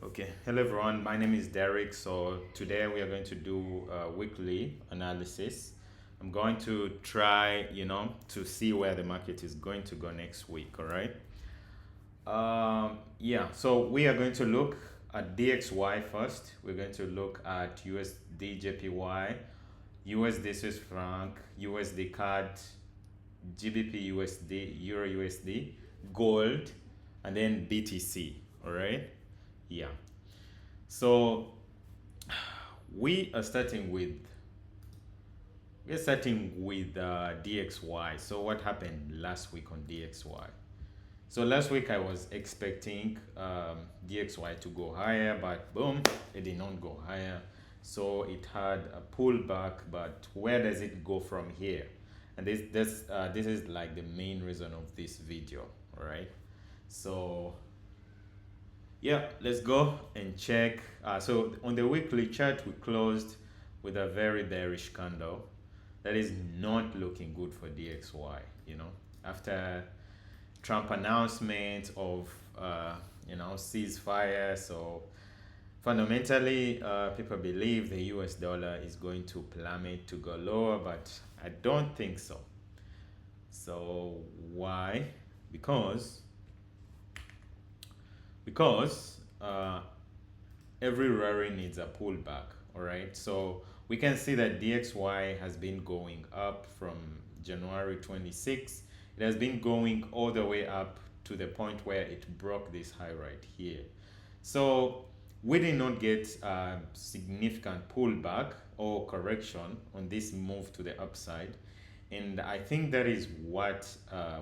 Okay, hello everyone. My name is Derek. So today we are going to do a weekly analysis. I'm going to try, to see where the market is going to go next week. All right. Yeah. So we are going to look at DXY first. We're going to look at USD JPY, USD Swiss franc, USD CAD, GBP USD, Euro USD, gold, and then BTC. All right. Yeah. So we are starting with DXY. So what happened last week on DXY? So last week I was expecting DXY to go higher, but boom, it did not go higher. So it had a pullback, but where does it go from here? And this is like the main reason of this video, all right? So yeah, let's go and check. So on the weekly chart, we closed with a very bearish candle. That is not looking good for DXY. After Trump announcement of ceasefire. So fundamentally, people believe the US dollar is going to plummet to go lower, but I don't think so. So why? Because because every rally needs a pullback. All right, so we can see that DXY has been going up from January 26. It has been going all the way up to the point where it broke this high right here. So we did not get a significant pullback or correction on this move to the upside, and I think that is what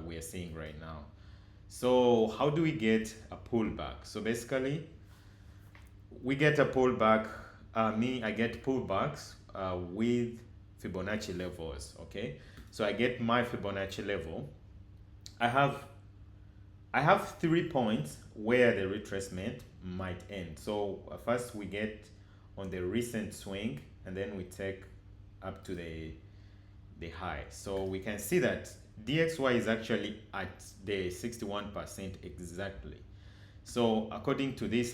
we are seeing right now. So how do we get a pullback? So basically we get a pullback. I get pullbacks with Fibonacci levels. Okay, so I get my Fibonacci level. I have 3 points where the retracement might end. So first we get on the recent swing, and then we take up to the high. So we can see that DXY is actually at the 61% exactly. So according to this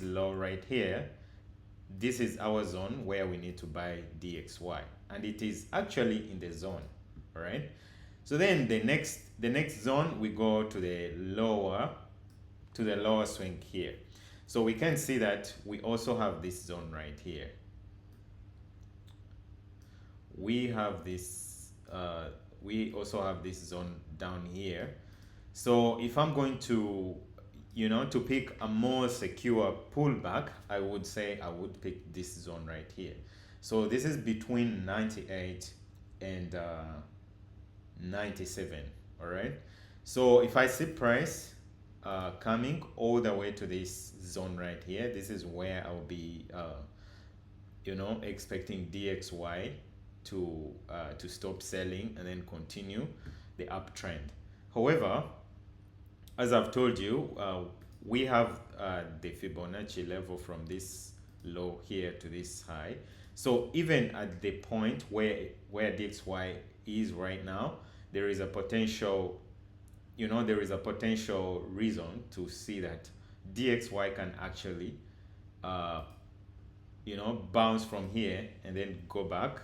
law right here, this is our zone where we need to buy DXY, and it is actually in the zone. All right. So then the next zone, we go to the lower swing here. So we can see that we also have this zone right here. We have this we also have this zone down here. So if I'm going to to pick a more secure pullback, I would say I would pick this zone right here. So this is between 98 and 97. All right. So if I see price coming all the way to this zone right here, this is where I'll be expecting DXY to stop selling and then continue the uptrend. However, as I've told you, we have the Fibonacci level from this low here to this high. So even at the point where DXY is right now, there is a potential, reason to see that DXY can actually, bounce from here and then go back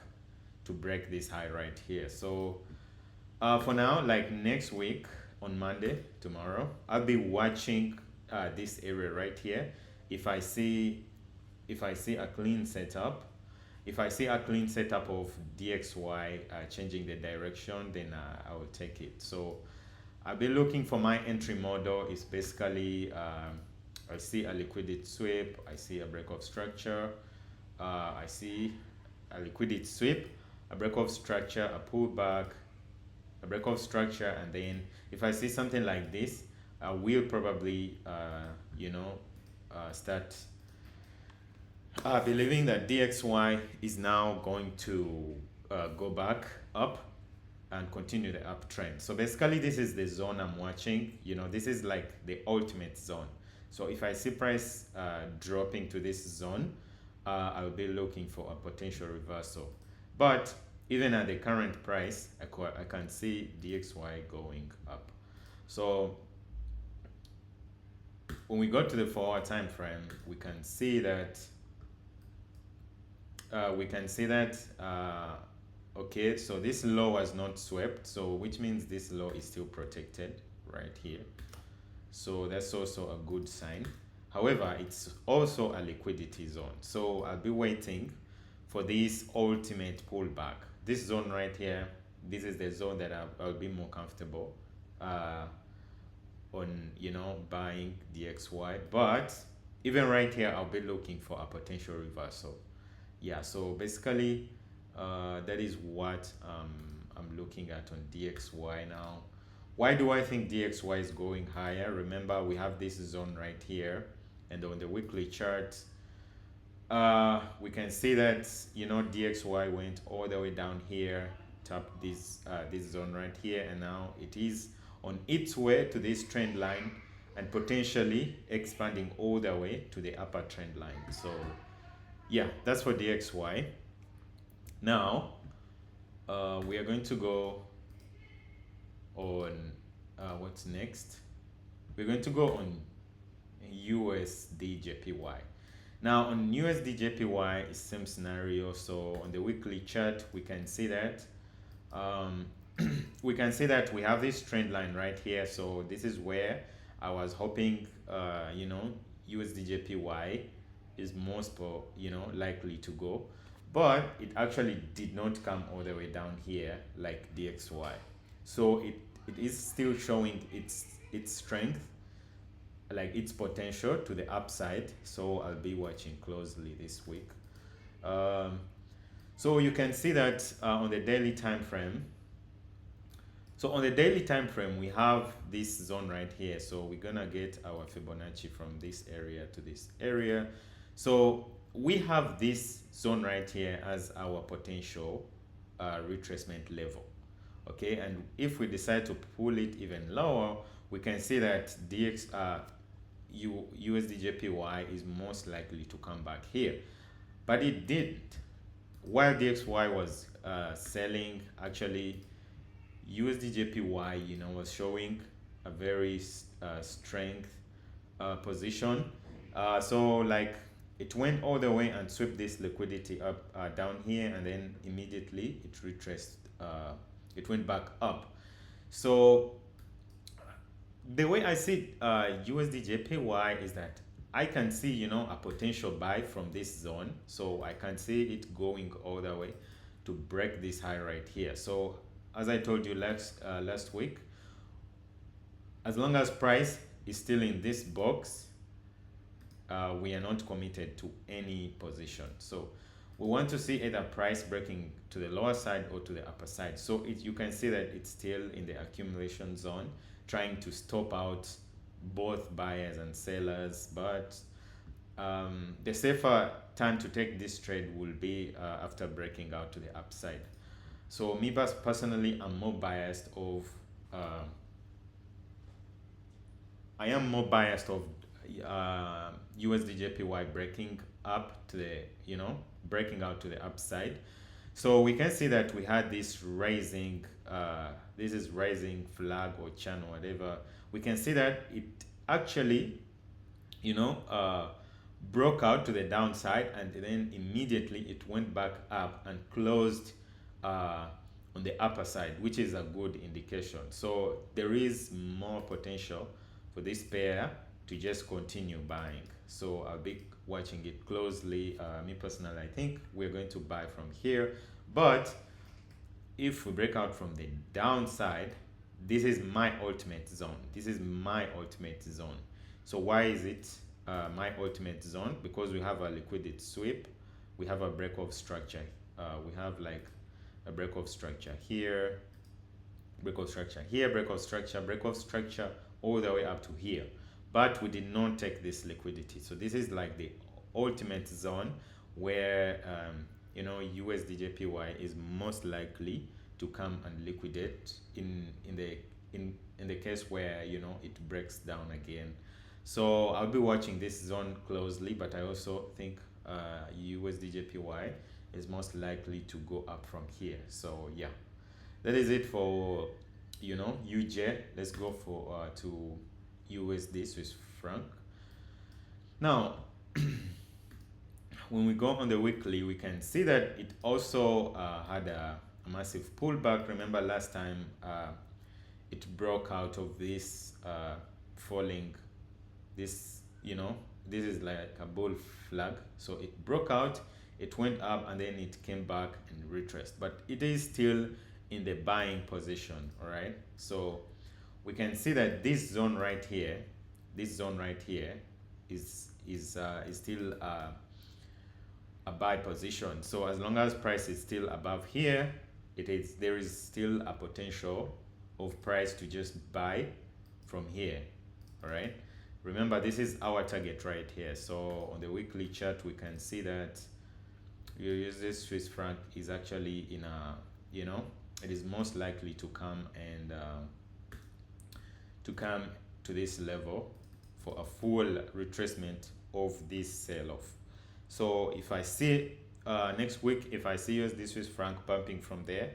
to break this high right here. So for now, like next week on Monday, tomorrow, I'll be watching this area right here. If I see a clean setup, if I see a clean setup of DXY changing the direction, then I will take it. So I'll be looking for my entry model. Is basically I see a liquidity sweep, I see a break of structure, I see a liquidity sweep, a break of structure, a pullback, a break of structure, and then if I see something like this, I will probably start believing that DXY is now going to go back up and continue the uptrend. So basically this is the zone I'm watching. This is like the ultimate zone. So if I see price dropping to this zone, I'll be looking for a potential reversal. But even at the current price, I can see DXY going up. So when we go to the 4 hour time frame, we can see that okay, so this low was not swept, so which means this low is still protected right here. So that's also a good sign. However, it's also a liquidity zone, so I'll be waiting for this ultimate pullback. This zone right here, this is the zone that I'll be more comfortable on, buying DXY. But even right here, I'll be looking for a potential reversal. Yeah, so basically that is what I'm looking at on DXY now. Why do I think DXY is going higher? Remember, we have this zone right here, and on the weekly chart we can see that DXY went all the way down here, tapped this zone right here, and now it is on its way to this trend line and potentially expanding all the way to the upper trend line. So yeah, that's for DXY. Now we are going to go on what's next. We're going to go on USD JPY. Now on USD JPY, it's same scenario. So on the weekly chart, we can see that we have this trend line right here. So this is where I was hoping USD JPY is most likely to go, but it actually did not come all the way down here like DXY. So it is still showing its strength, like its potential to the upside. So I'll be watching closely this week. So you can see that on the daily time frame. So on the daily time frame, we have this zone right here. So we're gonna get our Fibonacci from this area to this area. So we have this zone right here as our potential retracement level. Okay, and if we decide to pull it even lower, we can see that USD JPY is most likely to come back here, but it didn't. While DXY was selling, actually USD JPY was showing a very strength position. So like it went all the way and swept this liquidity up down here, and then immediately it retraced, it went back up. So the way I see USD JPY is that I can see a potential buy from this zone. So I can see it going all the way to break this high right here. So as I told you last week, as long as price is still in this box, we are not committed to any position. So we want to see either price breaking to the lower side or to the upper side. So you can see that it's still in the accumulation zone, trying to stop out both buyers and sellers. But the safer time to take this trade will be after breaking out to the upside. So me personally, I'm more biased of USD JPY breaking up to the breaking out to the upside. So we can see that we had this rising this is rising flag or channel, whatever. We can see that it actually broke out to the downside, and then immediately it went back up and closed on the upper side, which is a good indication. So there is more potential for this pair to just continue buying. So I'll be watching it closely. Me personally, I think we're going to buy from here, but if we break out from the downside, this is my ultimate zone. This is my ultimate zone. So why is it my ultimate zone? Because we have a liquidity sweep, we have a break of structure, we have like a break of structure here, break of structure here, break of structure all the way up to here, but we did not take this liquidity. So this is like the ultimate zone where USD JPY is most likely to come and liquidate in the case where it breaks down again. So I'll be watching this zone closely, but I also think USD JPY is most likely to go up from here. So yeah, that is it for UJ. Let's go for to USD Swiss franc. Now, when we go on the weekly, we can see that it also had a massive pullback. Remember last time it broke out of this falling, this, you know, this is like a bull flag. So it broke out, it went up, and then it came back and retraced. But it is still in the buying position, all right? So we can see that this zone right here, this zone right here, is still a buy position. So as long as price is still above here, there is still a potential of price to just buy from here. All right, remember this is our target right here. So on the weekly chart we can see that USD Swiss franc is actually in a, you know, it is most likely to come and to this level for a full retracement of this sell-off. So if I see next week, if I see USD Swiss franc pumping from there,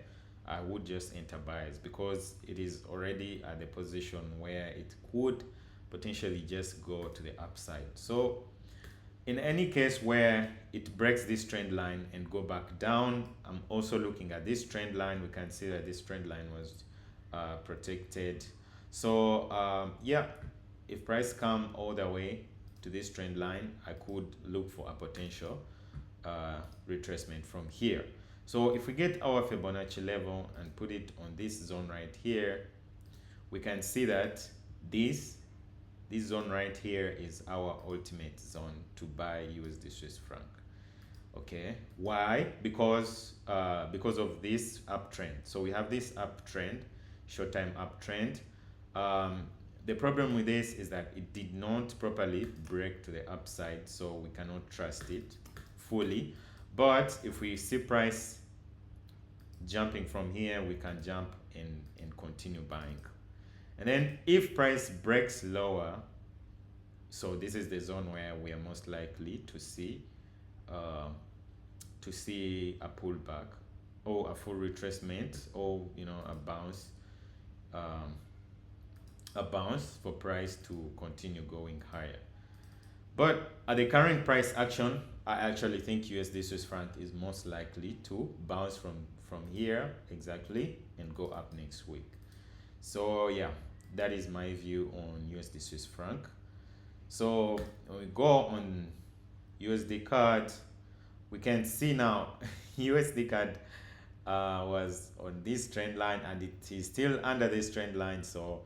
I would just enter buys because it is already at the position where it could potentially just go to the upside. So in any case where it breaks this trend line and go back down, I'm also looking at this trend line. We can see that this trend line was protected. So yeah, if price come all the way to this trend line, I could look for a potential retracement from here. So if we get our Fibonacci level and put it on this zone right here, we can see that this zone right here is our ultimate zone to buy USD Swiss franc. Okay, why? Because of this uptrend. So we have this uptrend, short-time uptrend. The problem with this is that it did not properly break to the upside, so we cannot trust it fully. But if we see price jumping from here, we can jump and continue buying. And then if price breaks lower, so this is the zone where we are most likely to see a pullback or a full retracement, or, you know, a bounce for price to continue going higher. But at the current price action, I actually think USD Swiss franc is most likely to bounce from here exactly and go up next week. So yeah, that is my view on USD Swiss franc. So when we go on USD CAD, we can see now USD CAD was on this trend line and it is still under this trend line, so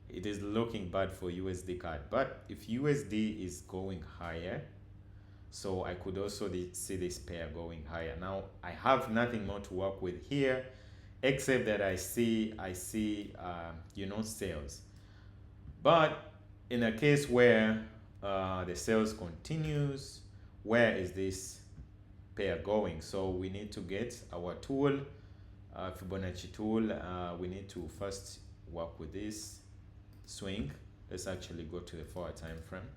it is looking bad for USD CAD. But if USD is going higher, so I could also see this pair going higher. Now I have nothing more to work with here except that I see you know, sales. But in a case where the sales continues, where is this pair going? So we need to get our tool, Fibonacci tool. We need to first work with this swing. Let's actually go to the 4-hour time frame.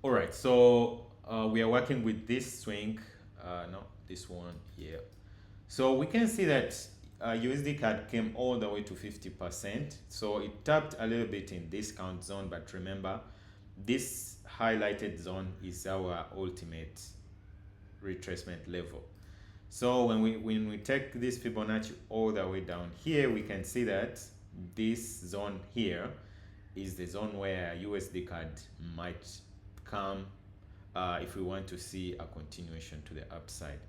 All right, so we are working with this swing, no, this one here. So we can see that USD CAD came all the way to 50%. So it tapped a little bit in discount zone, but remember, this highlighted zone is our ultimate retracement level. So when we take this Fibonacci all the way down here, we can see that this zone here is the zone where USD CAD might come if we want to see a continuation to the upside.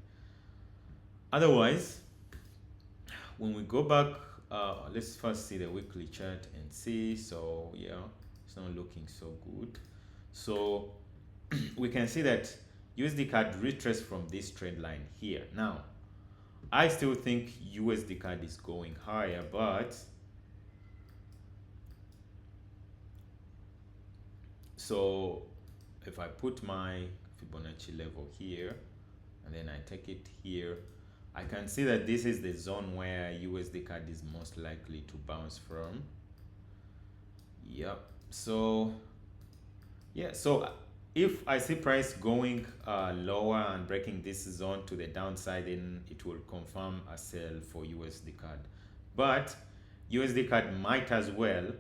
Otherwise, when we go back, let's first see the weekly chart and see. So yeah, it's not looking so good. So we can see that USD CAD retraced from this trend line here. Now I still think USD CAD is going higher, but so if I put my Fibonacci level here and then I take it here, I can see that this is the zone where USD CAD is most likely to bounce from. Yep. So yeah, so if I see price going lower and breaking this zone to the downside, then it will confirm a sell for USD CAD. But USD CAD might as well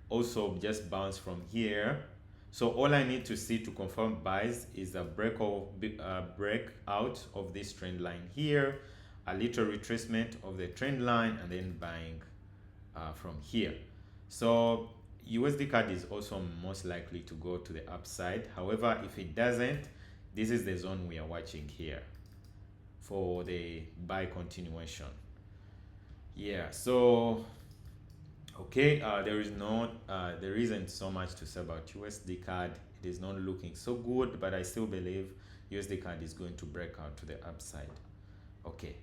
also just bounce from here So all I need to see to confirm buys is a breakout of this trend line here, a little retracement of the trend line, and then buying from here. So USD CAD is also most likely to go to the upside. However, if it doesn't, this is the zone we are watching here for the buy continuation. Yeah, so okay, there isn't so much to say about USD CAD. It is not looking so good, but I still believe USD CAD is going to break out to the upside. Okay,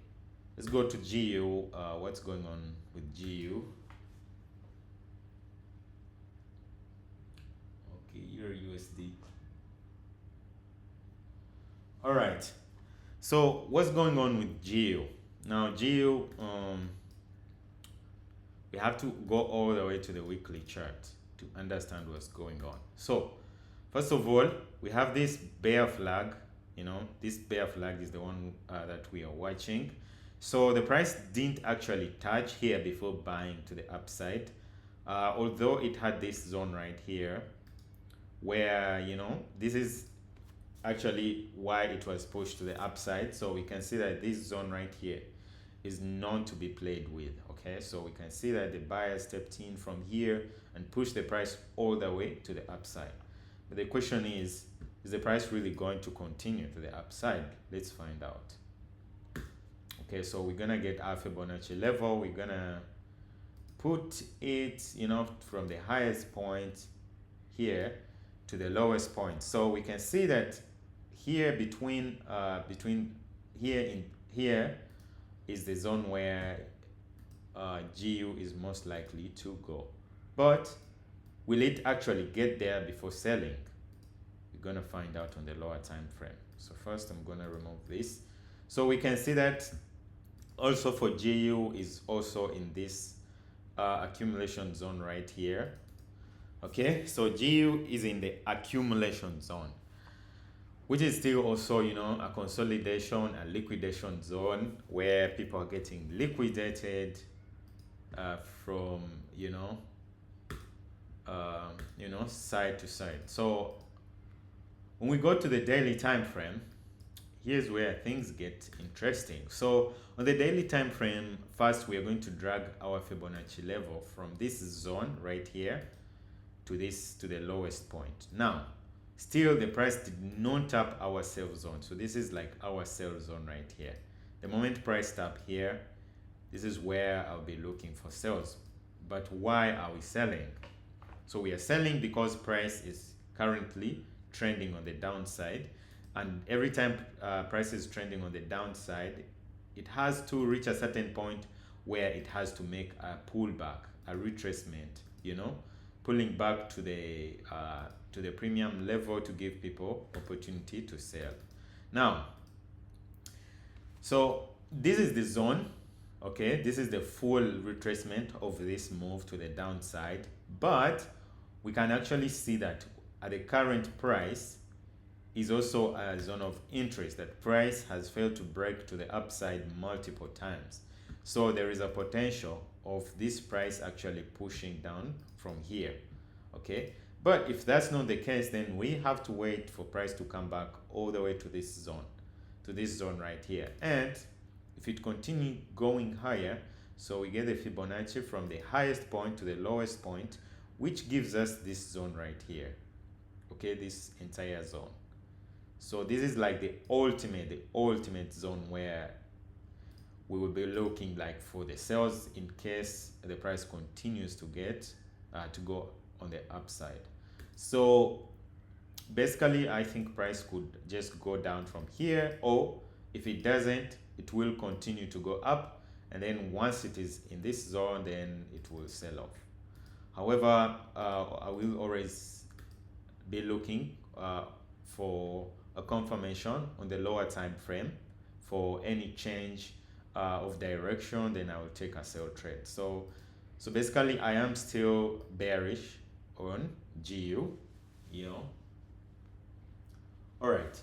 let's go to GU. What's going on with GU? Okay, Euro USD. All right. So what's going on with GU? Now GU, we have to go all the way to the weekly chart to understand what's going on. So first of all, we have this bear flag. This bear flag is the one that we are watching. So the price didn't actually touch here before buying to the upside, although it had this zone right here where this is actually why it was pushed to the upside. So we can see that this zone right here is known to be played with. Okay, so we can see that the buyer stepped in from here and pushed the price all the way to the upside. But the question is the price really going to continue to the upside? Let's find out. Okay, so we're gonna get our Fibonacci level. We're gonna put it from the highest point here to the lowest point. So we can see that here between here is the zone where GU is most likely to go. But will it actually get there before selling? We're gonna find out on the lower time frame. So first I'm gonna remove this. So we can see that also for GU is also in this accumulation zone right here. Okay, so GU is in the accumulation zone, which is still also a consolidation, a liquidation zone where people are getting liquidated from side to side. So when we go to the daily time frame, here's where things get interesting. So on the daily time frame, first we are going to drag our Fibonacci level from this zone right here to the lowest point. Now still the price did not tap our sell zone, so this is like our sell zone right here. The moment price tap here, this is where I'll be looking for sales. But why are we selling? So we are selling because price is currently trending on the downside, and every time price is trending on the downside, it has to reach a certain point where it has to make a pullback, a retracement, pulling back to the premium level to give people opportunity to sell. Now, so this is the zone. Okay, this is the full retracement of this move to the downside, but we can actually see that at the current price is also a zone of interest, that price has failed to break to the upside multiple times. So there is a potential of this price actually pushing down from here. Okay, but if that's not the case, then we have to wait for price to come back all the way to this zone right here. And if it continue going higher, so we get the Fibonacci from the highest point to the lowest point, which gives us this zone right here. Okay, this entire zone. So this is like the ultimate zone where we will be looking like for the sales in case the price continues to go on the upside. So basically I think price could just go down from here, or if it doesn't, it will continue to go up, and then once it is in this zone, then it will sell off. However, I will always be looking for a confirmation on the lower time frame for any change of direction. Then I will take a sell trade. So basically I am still bearish on GU. All right,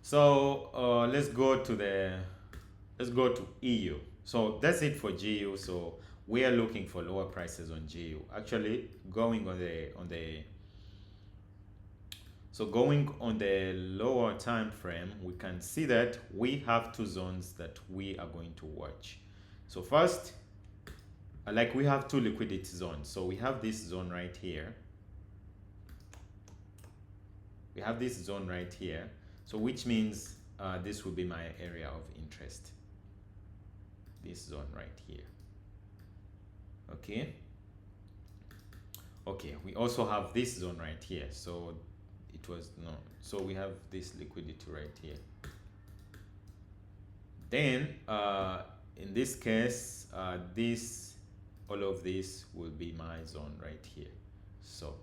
so let's go to EU. So that's it for GU. So we are looking for lower prices on GU. Actually, going on the So going on the lower time frame, we can see that we have two zones that we are going to watch. So first, like we have two liquidity zones. So we have this zone right here. We have this zone right here. So which means this will be my area of interest. This zone right here. Okay. Okay, we also have this zone right here. So it was no. So we have this liquidity right here. Then in this case, all of this will be my zone right here. So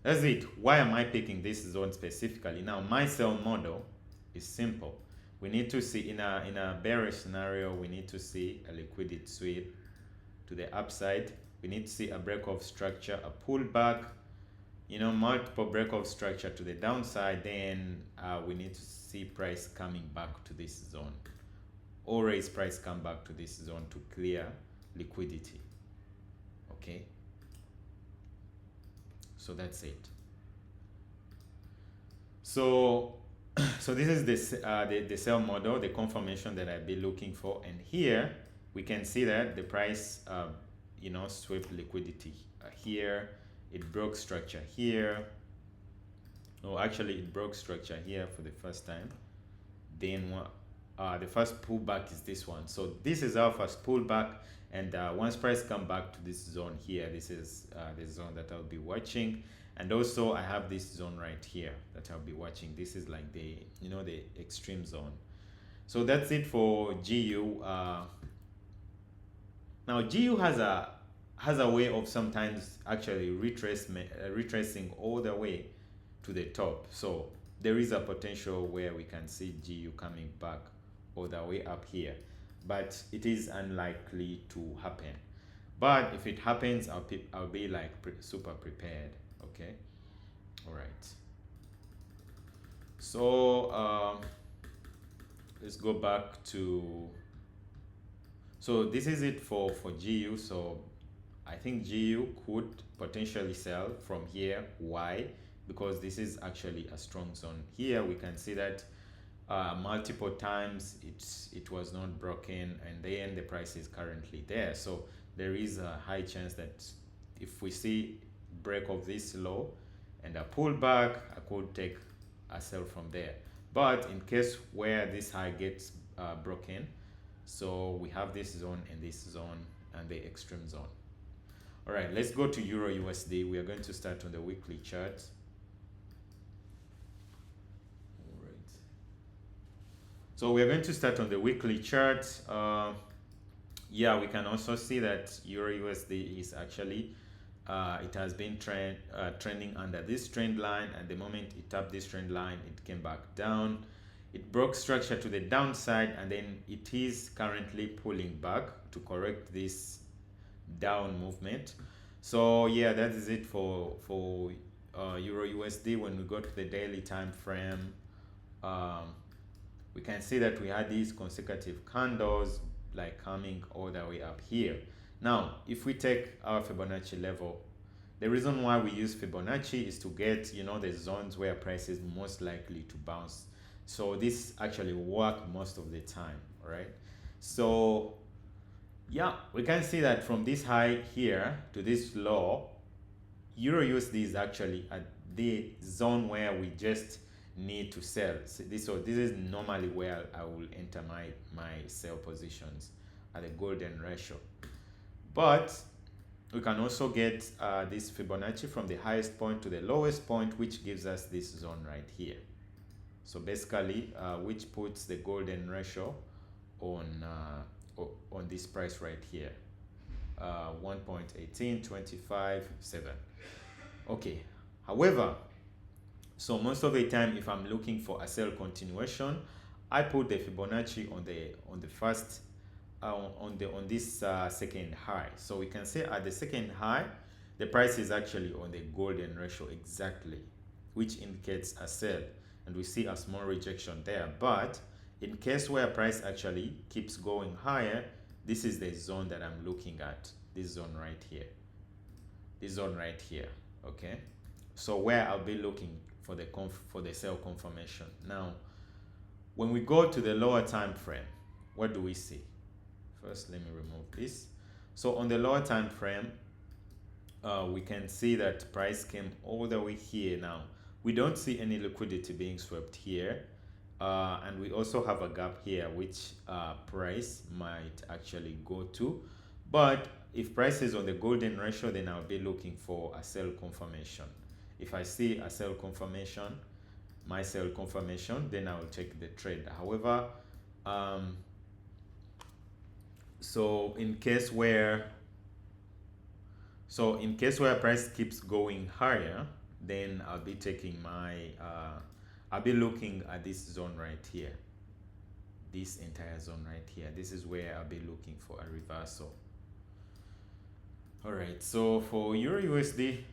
that's it. Why am I picking this zone specifically? Now my sell model is simple. We need to see in a bearish scenario, we need to see a liquidity sweep to the upside. We need to see a break of structure, a pullback, multiple break of structure to the downside. Then we need to see price coming back to this zone, or raise price come back to this zone to clear liquidity. Okay, so that's it. So so this is the sell model, the confirmation that I've been looking for. And here we can see that the price swept liquidity here. It broke structure here. Oh, actually it broke structure here for the first time. Then the first pullback is this one. So this is our first pullback, and once price come back to this zone here, this is the zone that I'll be watching. And also I have this zone right here that I'll be watching. This is like the the extreme zone. So that's it for GU. Now GU has a way of sometimes actually retracing all the way to the top. So there is a potential where we can see GU coming back all the way up here, but it is unlikely to happen. But if it happens, I'll be like super prepared. Okay, all right. So let's go back to. So this is it for GU. So I think GU could potentially sell from here. Why? Because this is actually a strong zone. Here we can see that multiple times it was not broken, and then the price is currently there. So there is a high chance that if we see break of this low and a pullback, I could take a sell from there. But in case where this high gets broken, so we have this zone and this zone and the extreme zone. All right, let's go to Euro USD. We are going to start on the weekly chart. All right. So we are going to start on the weekly chart. Yeah, we can also see that Euro USD is actually it has been trending under this trend line, and the moment it tapped this trend line, it came back down. It broke structure to the downside, and then it is currently pulling back to correct this down movement. So yeah, that is it for Euro USD. When we go to the daily time frame, we can see that we had these consecutive candles like coming all the way up here. Now if we take our Fibonacci level, the reason why we use Fibonacci is to get the zones where price is most likely to bounce. So this actually works most of the time. All right, so yeah, we can see that from this high here to this low, Euro USD is actually at the zone where we just need to sell. So this is normally where I will enter my sell positions at a golden ratio. But we can also get this Fibonacci from the highest point to the lowest point, which gives us this zone right here. So basically, which puts the golden ratio on this price right here, 1.18257. Okay, however, so most of the time if I'm looking for a sell continuation, I put the Fibonacci on the first on this second high. So we can say at the second high, the price is actually on the golden ratio exactly, which indicates a sell, and we see a small rejection there. But in case where price actually keeps going higher, this is the zone that I'm looking at, this zone right here, this zone right here. Okay, so where I'll be looking for the sell confirmation. Now, when we go to the lower time frame, what do we see? First, let me remove this. So on the lower time frame, we can see that price came all the way here. Now we don't see any liquidity being swept here, and we also have a gap here which price might actually go to. But if price is on the golden ratio, then I'll be looking for a sell confirmation. If I see a sell confirmation, my sell confirmation, then I will take the trade. However, so in case where price keeps going higher, then I'll be taking my I'll be looking at this zone right here, this entire zone right here. This is where I'll be looking for a reversal. All right, so for Euro USD,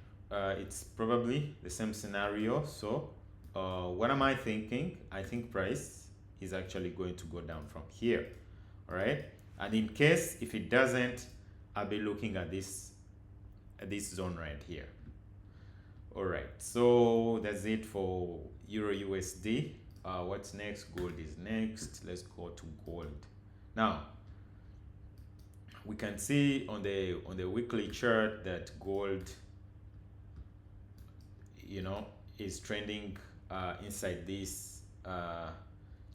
it's probably the same scenario. So what am I thinking? I think price is actually going to go down from here. All right, and in case if it doesn't, I'll be looking at this zone right here. All right, so that's it for Euro USD. What's next? Gold is next. Let's go to gold. Now we can see on the weekly chart that gold, is trending inside this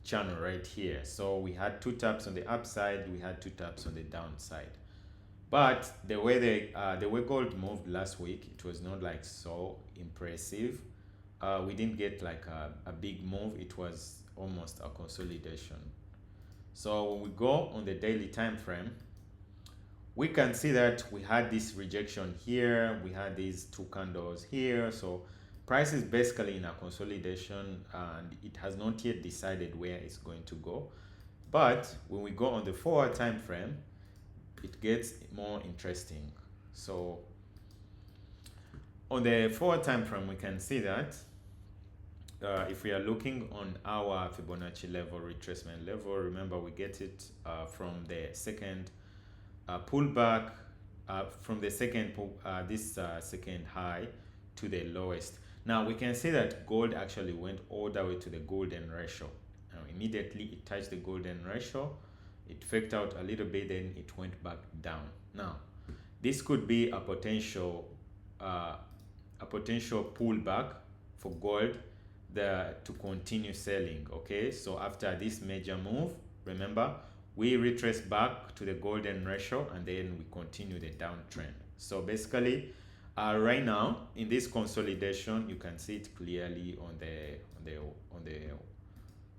channel right here. So we had 2 taps on the upside, we had 2 taps on the downside. But the way gold moved last week, it was not like so impressive. We didn't get like a big move. It was almost a consolidation. So when we go on the daily time frame, we can see that we had this rejection here, we had these 2 candles here. So price is basically in a consolidation and it has not yet decided where it's going to go. But when we go on the forward time frame, it gets more interesting. So on the forward time frame, we can see that if we are looking on our Fibonacci level, retracement level, remember we get it from the second pullback, from the second second high to the lowest. Now we can see that gold actually went all the way to the golden ratio. Now immediately it touched the golden ratio, it faked out a little bit, then it went back down. Now this could be a potential pullback for gold to continue selling. Okay, so after this major move, remember we retrace back to the golden ratio and then we continue the downtrend. So basically right now in this consolidation, you can see it clearly on the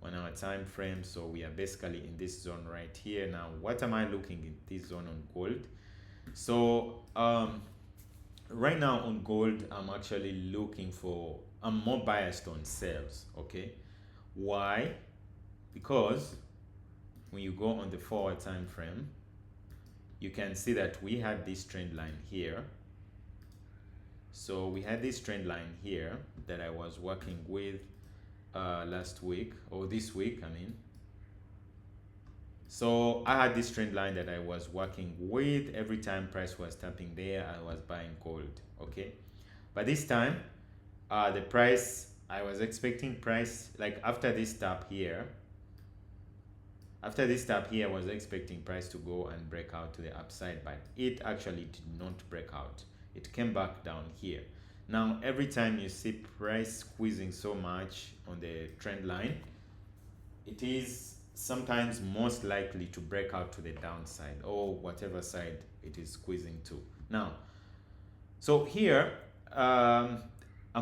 1 hour time frame. So we are basically in this zone right here. Now what am I looking in this zone on gold? So right now on gold, I'm actually looking for, I'm more biased on sales. Okay, why? Because when you go on the forward time frame, you can see that we had this trend line here. So we had this trend line here that I was working with last week, or this week, I mean. So I had this trend line that I was working with. Every time price was tapping there, I was buying gold. Okay, but this time the price, I was expecting price, like after this tap here, I was expecting price to go and break out to the upside, but it actually did not break out. It came back down here. Now every time you see price squeezing so much on the trend line, it is sometimes most likely to break out to the downside or whatever side it is squeezing to. Now, so here I'm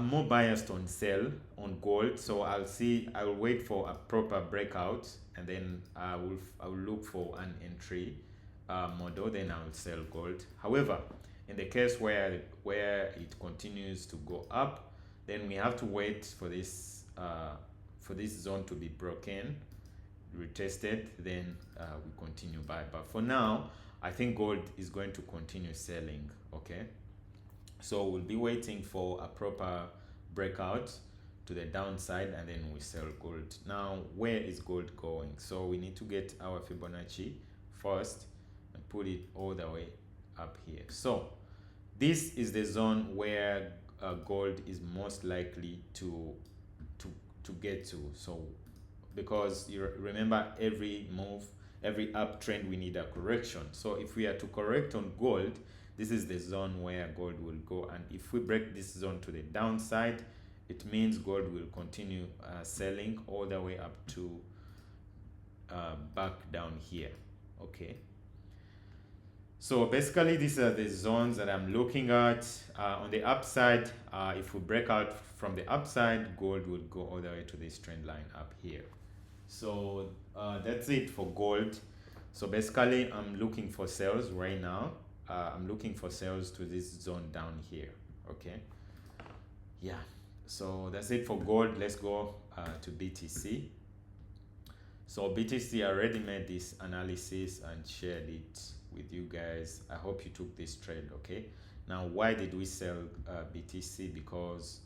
more biased on sell on gold, so I will wait for a proper breakout and then I will look for an entry model, then I will sell gold. However, in the case where it continues to go up, then we have to wait for this zone to be broken, retested, then we continue buy. But for now, I think gold is going to continue selling. Okay, so we'll be waiting for a proper breakout to the downside and then we sell gold. Now where is gold going? So we need to get our Fibonacci first and put it all the way up here. So this is the zone where gold is most likely to to get to. So because you remember, every move, every uptrend, we need a correction. So if we are to correct on gold, this is the zone where gold will go, and if we break this zone to the downside, it means gold will continue selling all the way up to back down here. Okay, so basically these are the zones that I'm looking at. On the upside, if we break out from the upside, gold would go all the way to this trend line up here. So that's it for gold. So basically I'm looking for sales right now. I'm looking for sales to this zone down here. Okay, yeah, so that's it for gold. Let's go to BTC. So BTC, I already made this analysis and shared it with you guys. I hope you took this trade. Okay, now why did we sell BTC? Because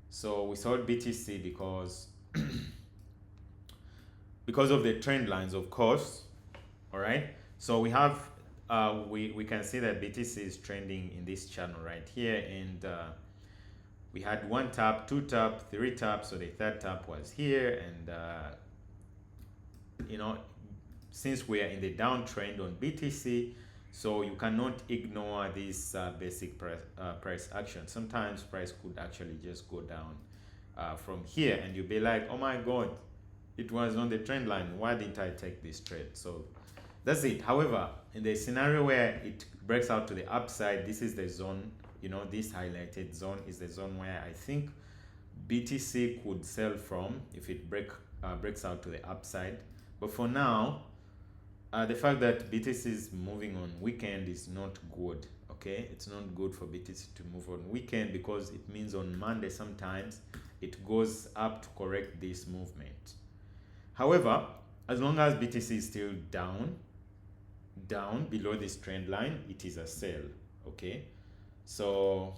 so we sold BTC because because of the trend lines, of course. All right, so we have we can see that BTC is trending in this channel right here, and we had one tap, two tap, three taps. So the third tap was here, and you know, since we are in the downtrend on BTC, so you cannot ignore this basic price action. Sometimes price could actually just go down from here, and you'll be like, oh my god, it was on the trend line, why didn't I take this trade? So that's it. However, in the scenario where it breaks out to the upside, this is the zone, you know, this highlighted zone is the zone where I think BTC could sell from if it breaks out to the upside. But for now, the fact that BTC is moving on weekend is not good. Okay, it's not good for BTC to move on weekend, because it means on Monday sometimes it goes up to correct this movement. However, as long as BTC is still down below this trend line, it is a sell. Okay, so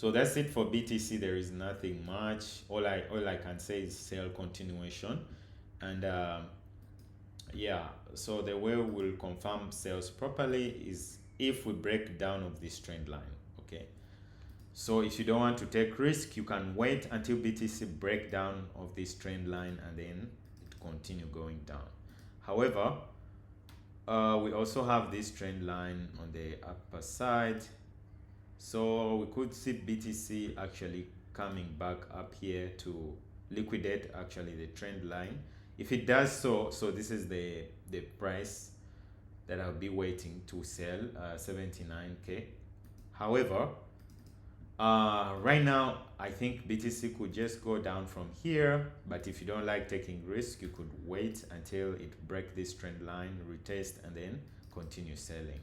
that's it for BTC. There is nothing much. All I can say is sell continuation, and yeah, so the way we'll confirm sales properly is if we break down of this trend line. Okay, so if you don't want to take risk, you can wait until BTC break down of this trend line and then it continue going down. However, we also have this trend line on the upper side, so we could see BTC actually coming back up here to liquidate actually the trend line. If it does so, this is the price that I'll be waiting to sell, 79k. However, right now I think BTC could just go down from here, but if you don't like taking risk, you could wait until it break this trend line, retest, and then continue selling.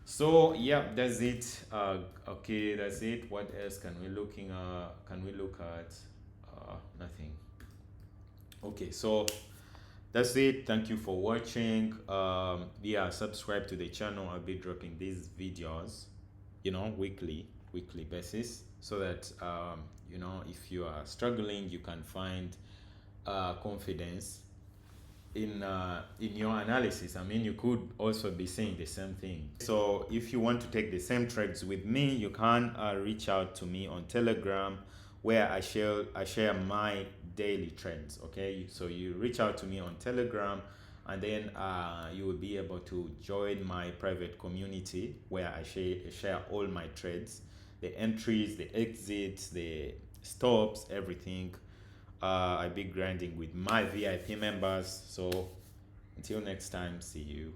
So yeah, that's it. Okay, that's it. What else can we look at? Nothing. Okay, so that's it. Thank you for watching. Yeah, subscribe to the channel. I'll be dropping these videos, you know, weekly basis, so that you know, if you are struggling, you can find confidence in your analysis. I mean, you could also be saying the same thing. So if you want to take the same trades with me, you can reach out to me on Telegram, where I share my daily trends. Okay, so you reach out to me on Telegram, and then you will be able to join my private community, where I share all my trades, the entries, the exits, the stops, everything. I be grinding with my VIP members. So until next time, see you.